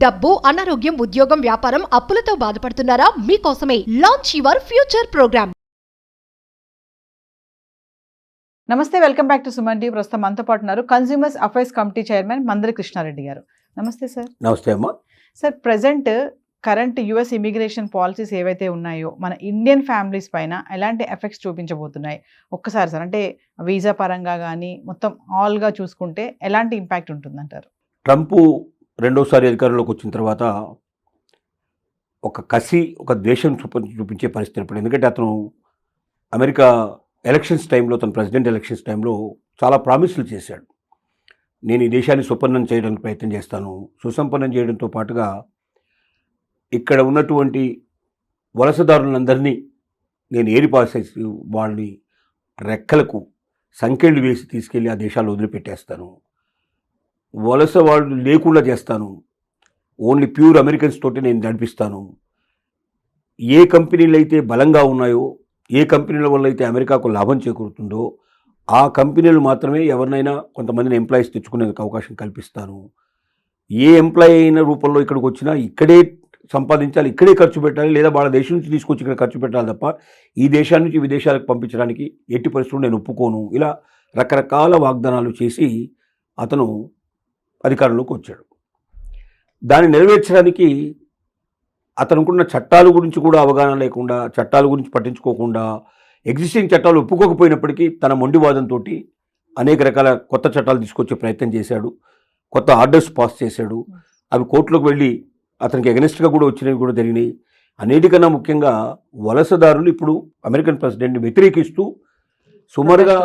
డబ్బు, అనారోగ్యం, ఉద్యోగం, వ్యాపారం, అప్పులతో బాధపడుతున్నారా? మీకోసమే లాంచ్ యువర్ ఫ్యూచర్ ప్రోగ్రామ్. నమస్తే, welcome back to Suman TV. ప్రస్తుతం మనతో పాటు ఉన్నారు consumers affairs committee chairman మందరి Krishna Reddy గారు. నమస్తే సార్. నమస్తే అమ్మా. Sir, present current US immigration policies ఏవైతే ఉన్నాయో మన ఇండియన్ ఫ్యామిలీస్ పైన ఎలాంటి ఎఫెక్ట్స్ చూపించబోతున్నాయి ఒక్కసారి సార్, అంటే వీసా పరంగా కానీ మొత్తం ఆల్గా చూసుకుంటే ఎలాంటి ఇంపాక్ట్ ఉంటుందంటారు? ట్రంప్ రెండోసారి అధికారంలోకి వచ్చిన తర్వాత ఒక కసి, ఒక ద్వేషం చూపించే పరిస్థితి ఏర్పడింది. ఎందుకంటే అతను అమెరికా ఎలక్షన్స్ టైంలో, తన ప్రెసిడెంట్ ఎలక్షన్స్ టైంలో చాలా ప్రామిస్లు చేశాడు. నేను ఈ దేశాన్ని సుసంపన్నం చేయడానికి ప్రయత్నం చేస్తాను. సుసంపన్నం చేయడంతో పాటుగా ఇక్కడ ఉన్నటువంటి వలసదారులందరినీ నేను ఏరిపాసేసి వాళ్ళని రెక్కలకు సంకెళ్ళు వేసి తీసుకెళ్ళి ఆ దేశాలు వదిలిపెట్టేస్తాను, వలస వాళ్ళు లేకుండా చేస్తాను, ఓన్లీ ప్యూర్ అమెరికన్స్ తోటి నేను నడిపిస్తాను, ఏ కంపెనీలు అయితే బలంగా ఉన్నాయో, ఏ కంపెనీల వల్ల అయితే అమెరికాకు లాభం చేకూరుతుందో ఆ కంపెనీలు మాత్రమే ఎవరినైనా కొంతమందిని ఎంప్లాయీస్ తెచ్చుకునేందుకు అవకాశం కల్పిస్తాను, ఏ ఎంప్లాయీ అయిన రూపంలో ఇక్కడికి వచ్చినా ఇక్కడే సంపాదించాలి, ఇక్కడే ఖర్చు పెట్టాలి, లేదా వాళ్ళ దేశం నుంచి తీసుకొచ్చి ఇక్కడ ఖర్చు పెట్టాలి తప్ప ఈ దేశాల నుంచి విదేశాలకు పంపించడానికి ఎట్టి పరిస్థితులు నేను ఒప్పుకోను. ఇలా రకరకాల వాగ్దానాలు చేసి అతను అధికారంలోకి వచ్చాడు. దాన్ని నెరవేర్చడానికి అతనుకున్న చట్టాల గురించి కూడా అవగాహన లేకుండా, చట్టాల గురించి పట్టించుకోకుండా, ఎగ్జిస్టింగ్ చట్టాలు ఒప్పుకోకపోయినప్పటికీ తన మొండివాదంతో అనేక రకాల కొత్త చట్టాలు తీసుకొచ్చే ప్రయత్నం చేశాడు. కొత్త ఆర్డర్స్ పాస్ చేశాడు. అవి కోర్టులోకి వెళ్ళి అతనికి ఎగనెస్ట్గా కూడా వచ్చినవి కూడా జరిగినాయి. అన్నిటికన్నా ముఖ్యంగా వలసదారులు ఇప్పుడు అమెరికన్ ప్రెసిడెంట్ని వ్యతిరేకిస్తూ సుమారుగా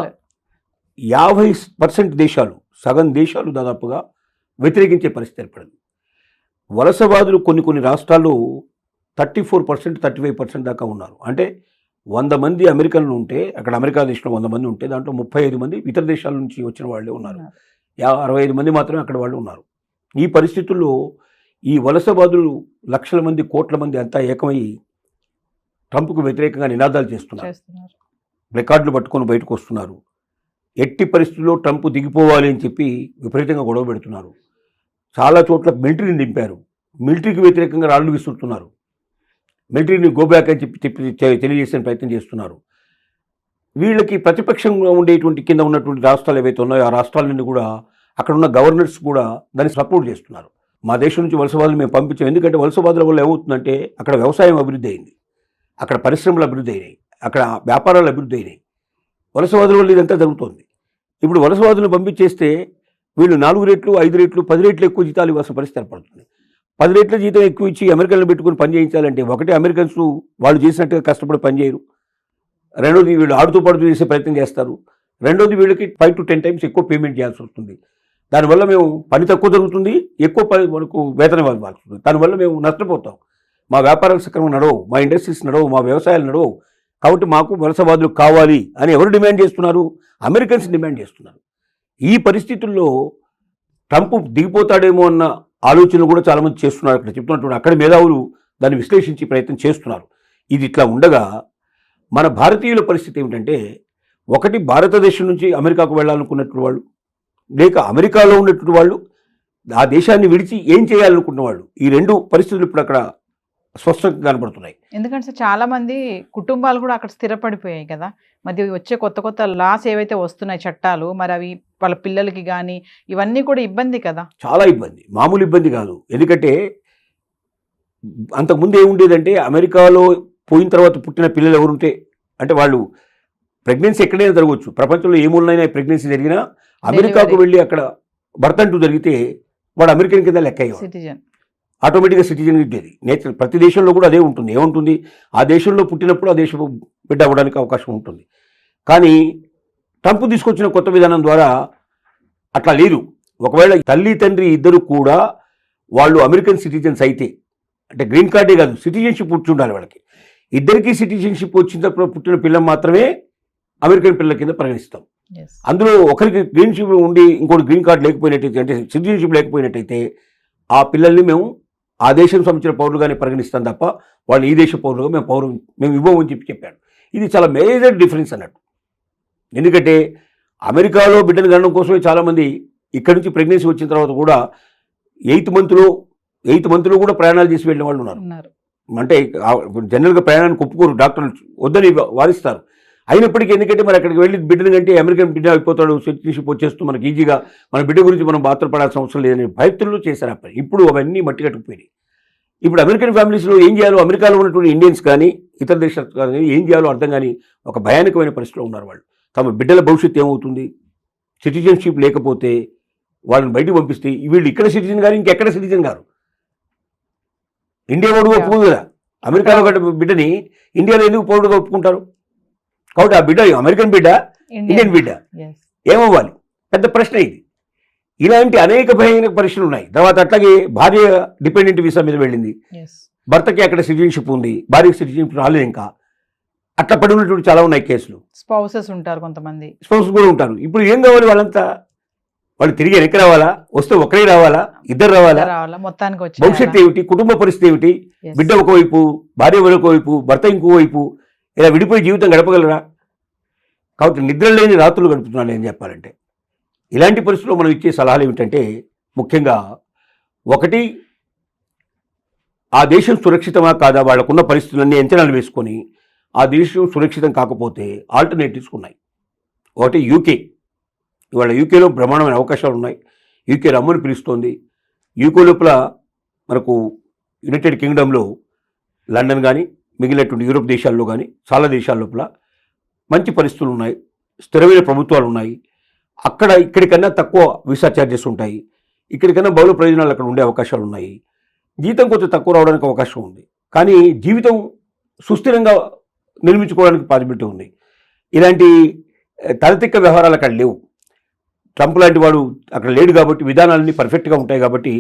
50% దేశాలు, సగం దేశాలు దాదాపుగా వ్యతిరేకించే పరిస్థితి ఏర్పడింది. వలసవాదులు కొన్ని రాష్ట్రాల్లో 34%, 35% దాకా ఉన్నారు. అంటే 100 మంది అమెరికన్లు ఉంటే, అక్కడ అమెరికా దేశంలో 100 మంది ఉంటే దాంట్లో 35 మంది ఇతర దేశాల నుంచి వచ్చిన వాళ్ళే ఉన్నారు. 65 మంది మాత్రమే అక్కడ వాళ్ళు ఉన్నారు. ఈ పరిస్థితుల్లో ఈ వలసవాదులు లక్షల మంది, కోట్ల మంది అంతా ఏకమై ట్రంప్కు వ్యతిరేకంగా నినాదాలు చేస్తున్నారు. రికార్డులు పట్టుకొని బయటకు వస్తున్నారు. ఎట్టి పరిస్థితుల్లో ట్రంప్ దిగిపోవాలి అని చెప్పి విపరీతంగా గొడవ పెడుతున్నారు. చాలా చోట్ల మిలిటరీని దింపారు. మిలిటరీకి వ్యతిరేకంగా రాళ్ళు విసురుతున్నారు. మిలిటరీని గోబ్యాక్ అని చెప్పి తెలియజేసే ప్రయత్నం చేస్తున్నారు. వీళ్ళకి ప్రతిపక్షంగా ఉండేటువంటి కింద ఉన్నటువంటి రాష్ట్రాలు ఏవైతే ఉన్నాయో ఆ రాష్ట్రాల నుండి కూడా అక్కడ ఉన్న గవర్నర్స్ కూడా దాన్ని సపోర్ట్ చేస్తున్నారు. మా దేశం నుంచి వలసవాదులు మేము పంపించాం. ఎందుకంటే వలసవాదుల వల్ల ఏమవుతుందంటే అక్కడ వ్యవసాయం అభివృద్ధి అయింది, అక్కడ పరిశ్రమలు అభివృద్ధి అయినాయి, అక్కడ వ్యాపారాలు అభివృద్ధి అయినాయి. వలసవాదుల వల్ల ఇదంతా జరుగుతుంది. ఇప్పుడు వలసవాదులను పంపించేస్తే వీళ్ళు 4 రెట్లు, 5 రెట్లు, 10 రెట్లు ఎక్కువ జీతాలు ఇవ్వాల్సిన పరిస్థితి ఏర్పడుతుంది. 10 రెట్ల జీతం ఎక్కువ ఇచ్చి అమెరికన్లు పెట్టుకుని పని చేయించాలంటే ఒకటి అమెరికన్స్ వాళ్ళు చేసినట్టుగా కష్టపడి పనిచేయరు, రెండోది వీళ్ళు ఆడుతూ పడుతూ చేసే ప్రయత్నం చేస్తారు, రెండోది వీళ్ళకి 5 to 10 times ఎక్కువ పేమెంట్ చేయాల్సి వస్తుంది. దానివల్ల మేము పని తక్కువ జరుగుతుంది, ఎక్కువ పని మనకు వేతనం ఇవ్వాల్సి వస్తుంది. దానివల్ల మేము నష్టపోతాం. మా వ్యాపారాలు సక్రమంగా నడవు, మా ఇండస్ట్రీస్ నడవు, మా వ్యవసాయాలు నడవు. కాబట్టి మాకు వలసవాదులు కావాలి అని ఎవరు డిమాండ్ చేస్తున్నారు? అమెరికన్స్ డిమాండ్ చేస్తున్నారు. ఈ పరిస్థితుల్లో ట్రంప్ దిగిపోతాడేమో అన్న ఆలోచనలు కూడా చాలామంది చేస్తున్నారు. అక్కడ చెప్తున్నటువంటి అక్కడ మేధావులు దాన్ని విశ్లేషించి ప్రయత్నం చేస్తున్నారు. ఇది ఇట్లా ఉండగా మన భారతీయుల పరిస్థితి ఏమిటంటే, ఒకటి భారతదేశం నుంచి అమెరికాకు వెళ్ళాలనుకున్నటువంటి వాళ్ళు, లేక అమెరికాలో ఉన్నటువంటి వాళ్ళు ఆ దేశాన్ని విడిచి ఏం చేయాలనుకున్న వాళ్ళు, ఈ రెండు పరిస్థితులు ఇప్పుడు అక్కడ స్పష్టంగా కనబడుతున్నాయి. ఎందుకంటే చాలా మంది కుటుంబాలు కూడా అక్కడ స్థిరపడిపోయాయి కదా. మరి వచ్చే కొత్త లాస్ ఏవైతే వస్తున్నాయి చట్టాలు, మరి అవి వాళ్ళ పిల్లలకి కానీ ఇవన్నీ కూడా ఇబ్బంది కదా. చాలా ఇబ్బంది, మామూలు ఇబ్బంది కాదు. ఎందుకంటే అంతకుముందు ఏముండేదంటే అమెరికాలో పోయిన తర్వాత పుట్టిన పిల్లలు ఎవరుంటే, అంటే వాళ్ళు ప్రెగ్నెన్సీ ఎక్కడైనా జరగవచ్చు, ప్రపంచంలో ఏమున్నాయినా ప్రెగ్నెన్సీ జరిగినా అమెరికాకు వెళ్ళి అక్కడ బర్త్ అంటూ జరిగితే వాడు అమెరికన్ కింద లెక్క సిటిజన్, ఆటోమేటిక్గా సిటిజన్ ఉండేది. నేచర్ ప్రతి దేశంలో కూడా అదే ఉంటుంది. ఏముంటుంది, ఆ దేశంలో పుట్టినప్పుడు ఆ దేశం బిడ్డ అవ్వడానికి అవకాశం ఉంటుంది. కానీ ట్రంప్ తీసుకొచ్చిన కొత్త విధానం ద్వారా అట్లా లేదు. ఒకవేళ తల్లి తండ్రి ఇద్దరు కూడా వాళ్ళు అమెరికన్ సిటిజన్స్ అయితే, అంటే గ్రీన్ కార్డే కాదు, సిటిజన్షిప్ వచ్చి ఉండాలి వాళ్ళకి. ఇద్దరికీ సిటిజన్షిప్ వచ్చినప్పుడు పుట్టిన పిల్లలు మాత్రమే అమెరికన్ పిల్లల కింద పరిగణిస్తాం. అందులో ఒకరికి గ్రీన్షిప్ ఉండి ఇంకోటి గ్రీన్ కార్డు లేకపోయినట్టయితే, అంటే సిటిజన్షిప్ లేకపోయినట్టయితే ఆ పిల్లల్ని మేము ఆ దేశం సంబంధించిన పౌరులుగానే పరిగణిస్తాం తప్ప వాళ్ళు ఈ దేశ పౌరులుగా మేము ఇవ్వమని చెప్పాడు. ఇది చాలా మేజర్ డిఫరెన్స్ అన్నట్టు. ఎందుకంటే అమెరికాలో బిడ్డను కనడం కోసమే చాలామంది ఇక్కడి నుంచి ప్రెగ్నెన్సీ వచ్చిన తర్వాత కూడా 8th monthలో 8th మంత్లో కూడా ప్రయాణాలు చేసి వెళ్ళిన వాళ్ళు ఉన్నారు. ఉన్నారు. అంటే జనరల్గా ప్రయాణానికి ఒప్పుకోరు, డాక్టర్లు వద్దని వారిస్తారు. అయినప్పటికీ ఎందుకంటే మరి అక్కడికి వెళ్ళి బిడ్డను కంటే అమెరికన్ బిడ్డ అయిపోతాడు, సిటిజన్షిప్ వచ్చేస్తూ మనకి ఈజీగా మన బిడ్డ గురించి మనం బాధపడాల్సిన అవసరం లేదని భయతుల్లో చేశారు అప్పుడు. ఇప్పుడు అవన్నీ మట్టి కట్టుకుపోయినాయి. ఇప్పుడు అమెరికన్ ఫ్యామిలీస్లో ఏం చేయాలో, అమెరికాలో ఉన్నటువంటి ఇండియన్స్ కానీ ఇతర దేశాలు కానీ ఏం చేయాలో అర్థం కానీ ఒక భయానకమైన పరిస్థితిలో ఉన్నారు వాళ్ళు. తమ బిడ్డల భవిష్యత్తు ఏమవుతుంది, సిటిజన్షిప్ లేకపోతే వాళ్ళని బయటకు పంపిస్తే వీళ్ళు ఇక్కడ సిటిజన్ గారు ఇంకెక్కడ సిటిజన్ గారు. ఇండియా వాడు ఒప్పుకోదు కదా, అమెరికాలో గడ్డ బిడ్డని ఇండియాలో ఎందుకు పౌరుడుగా ఒప్పుకుంటారు? కాబట్టి ఆ బిడ్డ అమెరికన్ బిడ్డ, ఇండియన్ బిడ్డ Yes. ఏమవ్వాలి? పెద్ద ప్రశ్న ఇది. ఇలాంటి అనేక భయానక పరీక్షలు ఉన్నాయి. తర్వాత అట్లాగే భార్య డిపెండెంట్ వీసా మీద వెళ్ళింది, Yes. భర్తకి అక్కడ సిటిజన్షిప్ ఉంది, భార్యకి సిటిజన్షిప్ రాలేదు ఇంకా. అట్లా పడి ఉన్నటువంటి చాలా ఉన్నాయి కేసులు. స్పౌసెస్ ఉంటారు కొంతమంది. స్పౌస్ కూడా ఉంటారు. ఇప్పుడు ఏం కావాలి వాళ్ళంతా? వాళ్ళు తిరిగి వెనక్కి రావాలా, వస్తే ఒకరే రావాలా, ఇద్దరు రావాలా, రావాలా, మొత్తానికి వచ్చి భవిష్యత్తు ఏమిటి, కుటుంబ పరిస్థితి ఏమిటి, Yes. బిడ్డ ఒకవైపు, భార్య ఒకవైపు, భర్త ఇంకోవైపు, ఇలా విడిపోయి జీవితం గడపగలరా? కాబట్టి నిద్ర లేని రాత్రులు గడుపుతున్నాను ఏం చెప్పాలంటే. ఇలాంటి పరిస్థితుల్లో మనం ఇచ్చే సలహాలు ఏమిటంటే, ముఖ్యంగా ఒకటి, ఆ దేశం సురక్షితమా కాదా వాళ్ళకున్న పరిస్థితులన్నీ అంచనాలు వేసుకొని ఆ దేశం సురక్షితం కాకపోతే ఆల్టర్నేటివ్స్ ఉన్నాయి. ఒకటి యూకే. ఇవాళ యూకేలో బ్రహ్మాండమైన అవకాశాలు ఉన్నాయి. యూకే రమ్మని పిలుస్తోంది. యూకే లోపల మనకు యునైటెడ్ కింగ్డమ్లో లండన్ కానీ మిగిలినటువంటి యూరోప్ దేశాల్లో కానీ చాలా దేశాల లోపల మంచి పరిస్థితులు ఉన్నాయి, స్థిరమైన ప్రభుత్వాలు ఉన్నాయి. అక్కడ ఇక్కడికన్నా తక్కువ వీసా ఛార్జెస్ ఉంటాయి, ఇక్కడికన్నా బహుళ ప్రయోజనాలు అక్కడ ఉండే అవకాశాలు ఉన్నాయి. జీతం కొంచెం తక్కువ రావడానికి అవకాశం ఉంది, కానీ జీవితం సుస్థిరంగా నిర్మించుకోవడానికి పాసిబిలిటీ ఉంది. ఇలాంటి తలతిక్క వ్యవహారాలు అక్కడ లేవు. ట్రంప్ లాంటి వాడు అక్కడ లేడు కాబట్టి విధానాలన్నీ పర్ఫెక్ట్గా ఉంటాయి కాబట్టి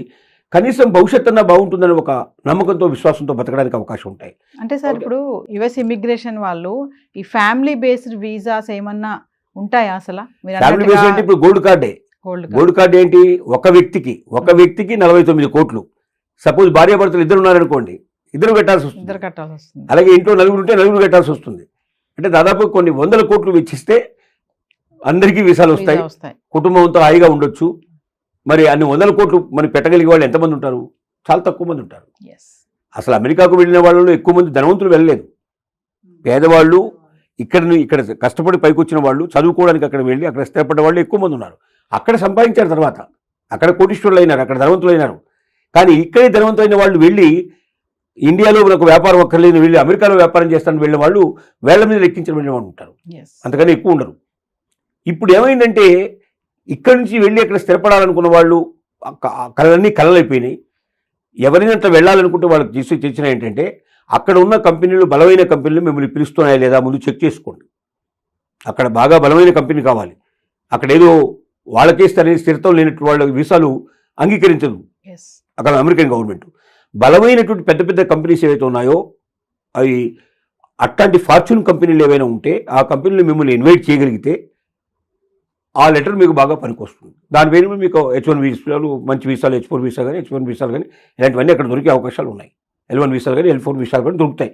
కనీసం భవిష్యత్తు అన్నా బాగుంటుందని ఒక నమ్మకంతో, విశ్వాసంతో బతకడానికి అవకాశం ఉంటాయి. అంటే సార్ ఇప్పుడు యుఎస్ ఇమిగ్రేషన్ వాళ్ళు ఈ ఫ్యామిలీ బేస్డ్ వీసాస్ ఏమన్నా ఉంటాయా అసలు? ఫ్యామిలీ బేస్ అంటే ఇప్పుడు గోల్డ్ కార్డే. గోల్డ్ కార్డ్ ఏంటి? ఒక వ్యక్తికి 49 కోట్లు. సపోజ్ భార్యాభర్తలు ఇద్దరు ఉన్నారనుకోండి, ఇద్దరు కట్టాల్సి వస్తుంది. అలాగే ఇంట్లో నలుగురు ఉంటే నలుగురు కట్టాల్సి వస్తుంది. అంటే దాదాపు కొన్ని 100 కోట్లు వెచ్చిస్తే అందరికీ వీసాలు వస్తాయి, కుటుంబంతో హాయిగా ఉండొచ్చు. మరి అన్ని 100 కోట్లు మరి పెట్టగలిగే వాళ్ళు ఎంతమంది ఉంటారు? చాలా తక్కువ మంది ఉంటారు. అసలు అమెరికాకు వెళ్ళిన వాళ్ళలో ఎక్కువ మంది ధనవంతులు వెళ్ళలేదు. పేదవాళ్ళు, ఇక్కడ కష్టపడి పైకి వచ్చిన వాళ్ళు, చదువుకోవడానికి అక్కడ వెళ్ళి అక్కడ స్థిరపడ్డ వాళ్ళు ఎక్కువ మంది ఉన్నారు. అక్కడ సంపాదించారు, తర్వాత అక్కడ కోటీశ్వరులు అయినారు, అక్కడ ధనవంతులు అయినారు. కానీ ఇక్కడే ధనవంతులైన వాళ్ళు వెళ్ళి ఇండియాలో మనకు వ్యాపారం అక్కర్లేని వెళ్ళి అమెరికాలో వ్యాపారం చేస్తానని వెళ్ళిన వాళ్ళు వేళ్ల మీద లెక్కించిన వెళ్ళిన వాళ్ళు ఉంటారు, అంతకన్నా ఎక్కువ ఉండరు. ఇప్పుడు ఏమైందంటే ఇక్కడి నుంచి వెళ్ళి అక్కడ స్థిరపడాలనుకున్న వాళ్ళు కళలన్నీ కళలైపోయినాయి. ఎవరైనా అట్లా వెళ్ళాలనుకుంటే వాళ్ళకి చేసిన ఏంటంటే, అక్కడ ఉన్న కంపెనీలు, బలమైన కంపెనీలు మిమ్మల్ని పిలుస్తున్నాయా లేదా ముందు చెక్ చేసుకోండి. అక్కడ బాగా బలమైన కంపెనీ కావాలి. అక్కడ ఏదో వాళ్ళకే స్థిరత్వం లేనట్టు వాళ్ళ వీసాలు అంగీకరించదు అక్కడ అమెరికన్ గవర్నమెంట్. బలమైనటువంటి పెద్ద పెద్ద కంపెనీస్ ఏవైతే ఉన్నాయో అవి అట్లాంటి ఫార్చ్యూన్ కంపెనీలు ఏవైనా ఉంటే ఆ కంపెనీలు మిమ్మల్ని ఇన్వైట్ చేయగలిగితే ఆ లెటర్ మీకు బాగా పనికొస్తుంది. దాని పేరు మీకు H1 వీసాలు, మంచి వీసాలు, H4 వీసా కానీ, H1 వీసాలు కానీ ఇలాంటివన్నీ అక్కడ దొరికే అవకాశాలు ఉన్నాయి. L1 వీసాలు కానీ, L4 వీసాలు కానీ దొరుకుతాయి.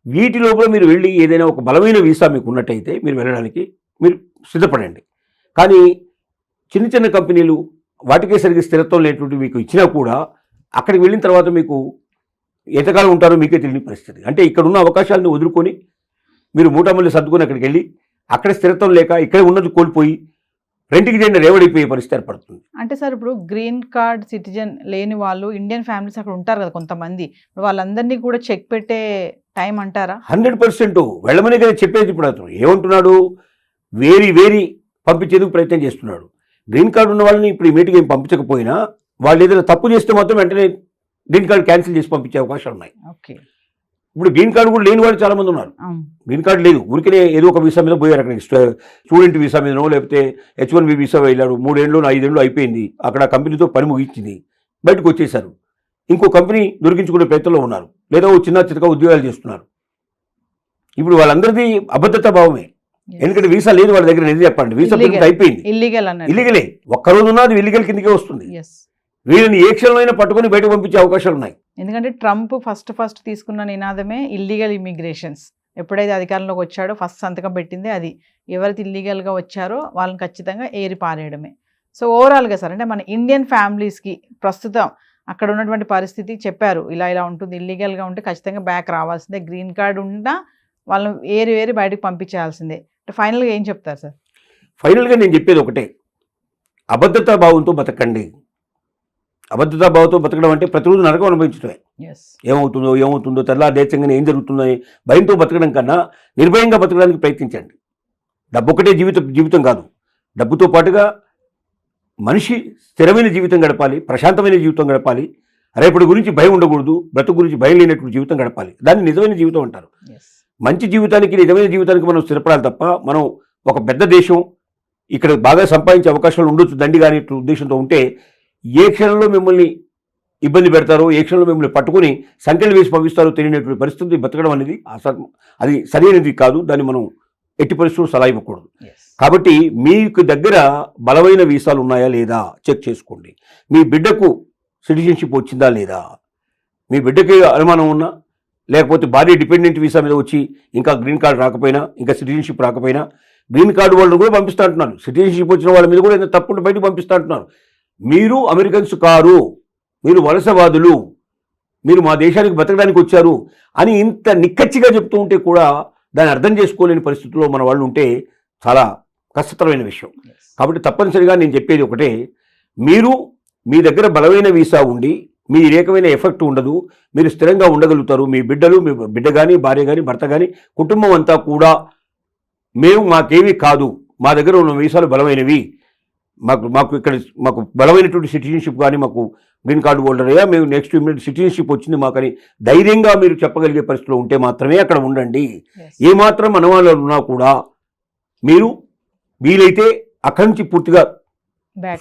వీటి లోపల మీరు వెళ్ళి ఏదైనా ఒక బలమైన వీసా మీకు ఉన్నట్టయితే మీరు వెళ్ళడానికి మీరు సిద్ధపడండి. కానీ చిన్న చిన్న కంపెనీలు వాటికే సరిగ్గా స్థిరత్వం లేనటువంటి మీకు ఇచ్చినా కూడా అక్కడికి వెళ్ళిన తర్వాత మీకు ఎంతకాలం ఉంటారో మీకే తెలియని పరిస్థితి. అంటే ఇక్కడ ఉన్న అవకాశాలను వదులుకొని మీరు మూటమల్లి సర్దుకొని అక్కడికి వెళ్ళి అక్కడ స్థిరత్వం లేక ఇక్కడ ఉన్నది కోల్పోయి రెంటికి జెండా రేవడిపోయే పరిస్థితి ఏర్పడుతుంది. అంటే సార్ ఇప్పుడు గ్రీన్ కార్డ్ సిటిజన్ లేని వాళ్ళు ఇండియన్ ఫ్యామిలీస్ అక్కడ ఉంటారు కదా కొంతమంది, వాళ్ళందరినీ కూడా చెక్ పెట్టే టైం అంటారా? 100% వెళ్ళమనే కదా చెప్పేది. ఇప్పుడు అతను ఏమంటున్నాడు, వేరి పంపించేందుకు ప్రయత్నం చేస్తున్నాడు. గ్రీన్ కార్డు ఉన్న వాళ్ళని ఇప్పుడు ఈ మీటింగ్ ఏం పంపించకపోయినా వాళ్ళు ఏదైనా తప్పు చేస్తే మాత్రం వెంటనే గ్రీన్ కార్డు క్యాన్సిల్ చేసి పంపించే అవకాశాలు ఉన్నాయి. ఇప్పుడు గ్రీన్ కార్డు కూడా లేని వాళ్ళు చాలా మంది ఉన్నారు. గ్రీన్ కార్డు లేదు, ఊరికే ఏదో ఒక వీసా మీద పోయారు. అక్కడికి స్టూడెంట్ వీసా మీదనో లేకపోతే H1B వీసా వెళ్ళాడు, 3 ఏళ్ళు 5 ఏళ్ళు అయిపోయింది, అక్కడ కంపెనీతో పని ముగించింది, బయటకు వచ్చేసారు. ఇంకో కంపెనీ దొరికించుకునే ప్రయత్నంలో ఉన్నారు, లేదా చిన్న చితక ఉద్యోగాలు చేస్తున్నారు. ఇప్పుడు వాళ్ళందరిది అభద్రతా భావమే. ఎందుకంటే వీసా లేదు వాళ్ళ దగ్గర, నిజం చెప్పండి, వీసా పెరిగి అయిపోయింది, ఇల్లీగలే. ఒక్కరోజు ఉన్నది ఇల్లీగల్ కిందకే వస్తుంది. వీళ్ళని ఏ క్షణంలో పట్టుకొని బయటకు పంపించే అవకాశాలు ఉన్నాయి. ఎందుకంటే ట్రంప్ ఫస్ట్ తీసుకున్న నినాదమే ఇల్లీగల్ ఇమిగ్రేషన్స్. ఎప్పుడైతే అధికారంలోకి వచ్చాడో ఫస్ట్ సంతకం పెట్టింది అది. ఎవరైతే ఇల్లీగల్గా వచ్చారో వాళ్ళని ఖచ్చితంగా ఏరి పారేయడమే. సో ఓవరాల్గా సార్, అంటే మన ఇండియన్ ఫ్యామిలీస్కి ప్రస్తుతం అక్కడ ఉన్నటువంటి పరిస్థితి చెప్పారు, ఇలా ఇలా ఉంటుంది, ఇల్లీగల్గా ఉంటే ఖచ్చితంగా బ్యాక్ రావాల్సిందే, గ్రీన్ కార్డు ఉన్నా వాళ్ళని ఏరి బయటకు పంపించాల్సిందే. ఫైనల్గా ఏం చెప్తారు సార్? ఫైనల్గా నేను చెప్పేది ఒకటే, అభద్రతా భావంతో బతకండి. అభద్రతా భావంతో బతకడం అంటే ప్రతిరోజు నరకం అనుభవించడమే. ఏమవుతుందో తెల్లారి దేశంగానే ఏం జరుగుతుందో భయంతో బతకడం కన్నా నిర్భయంగా బతకడానికి ప్రయత్నించండి. డబ్బు ఒకటే జీవితం కాదు, డబ్బుతో పాటుగా మనిషి స్థిరమైన జీవితం గడపాలి, ప్రశాంతమైన జీవితం గడపాలి, రేపటి గురించి భయం ఉండకూడదు, బ్రతుకు గురించి భయం లేనటువంటి జీవితం గడపాలి. దాన్ని నిజమైన జీవితం అంటారు. మంచి జీవితానికి, నిజమైన జీవితానికి మనం స్థిరపడాలి తప్ప మనం ఒక పెద్ద దేశం, ఇక్కడ బాగా సంపాదించే అవకాశాలు ఉండొచ్చు దండి కానీ ఉద్దేశంతో ఉంటే ఏ క్షణంలో మిమ్మల్ని ఇబ్బంది పెడతారో, ఏ క్షణంలో మిమ్మల్ని పట్టుకుని సంఖ్యలు వేసి పంపిస్తారో తెలియనటువంటి పరిస్థితి బతకడం అనేది అది సరైనది కాదు. దాన్ని మనం ఎట్టి పరిస్థితులు సలహా ఇవ్వకూడదు. కాబట్టి మీకు దగ్గర బలమైన వీసాలు ఉన్నాయా లేదా చెక్ చేసుకోండి. మీ బిడ్డకు సిటిజన్షిప్ వచ్చిందా లేదా, మీ బిడ్డకి అనుమానం ఉన్నా, లేకపోతే భార్య డిపెండెంట్ వీసా మీద వచ్చి ఇంకా గ్రీన్ కార్డు రాకపోయినా, ఇంకా సిటిజన్షిప్ రాకపోయినా గ్రీన్ కార్డు వాళ్ళని కూడా పంపిస్తూ అంటున్నారు. సిటిజన్షిప్ వచ్చిన వాళ్ళ మీద కూడా ఏదైనా తప్పుంటే బయటకు పంపిస్తూ అంటున్నారు. మీరు అమెరికన్స్ కారు, మీరు వలసవాదులు, మీరు మా దేశానికి బతకడానికి వచ్చారు అని ఇంత నిక్కచ్చిగా చెప్తూ ఉంటే కూడా దాన్ని అర్థం చేసుకోలేని పరిస్థితుల్లో మన వాళ్ళు ఉంటే చాలా కష్టతరమైన విషయం. కాబట్టి తప్పనిసరిగా నేను చెప్పేది ఒకటే, మీరు మీ దగ్గర బలమైన వీసా ఉండి మీ రేకమైన ఎఫెక్ట్ ఉండదు, మీరు స్థిరంగా ఉండగలుగుతారు. మీ బిడ్డ కానీ, భార్య కానీ, భర్త కానీ, కుటుంబం అంతా కూడా మాకేమీ కాదు, మా దగ్గర ఉన్న వీసాలు బలమైనవి, మాకు బలమైనటువంటి సిటిజన్షిప్ కానీ, మాకు గ్రీన్ కార్డు హోల్డర్ అయ్యా, మేము నెక్స్ట్ ఇమ్మీడియట్ సిటిజన్షిప్ వచ్చింది మాకని ధైర్యంగా మీరు చెప్పగలిగే పరిస్థితిలో ఉంటే మాత్రమే అక్కడ ఉండండి. ఏమాత్రం అనుమానాలు ఉన్నా కూడా మీరు వీలైతే అక్కడి నుంచి పూర్తిగా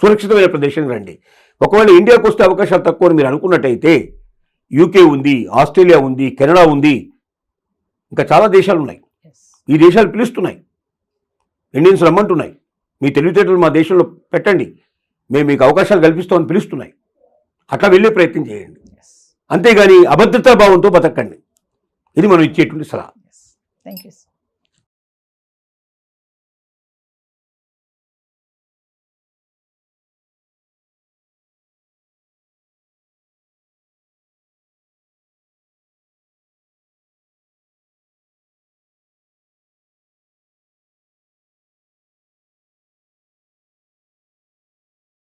సురక్షితమైన ప్రదేశానికి రండి. ఒకవేళ ఇండియాకు వస్తే అవకాశాలు తక్కువ అని మీరు అనుకున్నట్టయితే యూకే ఉంది, ఆస్ట్రేలియా ఉంది, కెనడా ఉంది, ఇంకా చాలా దేశాలు ఉన్నాయి. ఈ దేశాలు పిలుస్తున్నాయి, ఇండియన్స్ రమ్మంటున్నాయి, మీ తెలివితేటలు మా దేశంలో పెట్టండి, మేము మీకు అవకాశాలు కల్పిస్తామని పిలుస్తున్నాయి. అట్లా వెళ్ళే ప్రయత్నం చేయండి. అంతేగాని అభద్రతా భావంతో బతకండి. ఇది మనం ఇచ్చేటువంటి సలహా. Thank you.